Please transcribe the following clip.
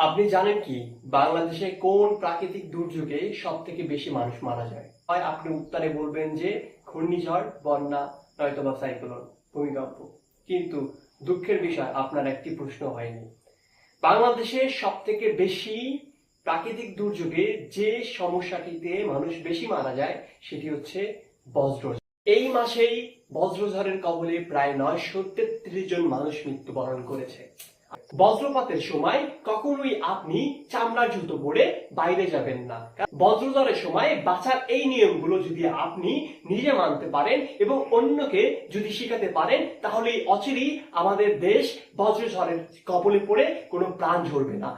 আপনি জানেন কি বাংলাদেশে কোন প্রাকৃতিক দুর্যোগে সব থেকে বেশি মানুষ মারা যায়? হয় আপনি উত্তরে বলবেন যে ঘূর্ণিঝড়, বন্যা, নয়তোবা সাইক্লোন, ভূমিকম্প। কিন্তু দুঃখের বিষয় আপনার একটি প্রশ্ন হয়নি। বাংলাদেশে সব থেকে বেশি প্রাকৃতিক দুর্যোগে যে সমস্যাটিতে মানুষ বেশি মারা যায় সেটি হচ্ছে বজ্রঝড়। এই মাসেই বজ্রঝড়ের কবলে প্রায় 933 জন মানুষ মৃত্যুবরণ করেছে। বজ্রপাতের সময় কখনোই আপনি চামড়ার জুতো পরে বাইরে যাবেন না। বজ্রঝড়ের সময় বাঁচার এই নিয়মগুলো যদি আপনি নিজে মানতে পারেন এবং অন্যকে যদি শেখাতে পারেন, তাহলে অচিরেই আমাদের দেশ বজ্রঝড়ের কবলে পড়ে কোনো প্রাণ ঝরবে না।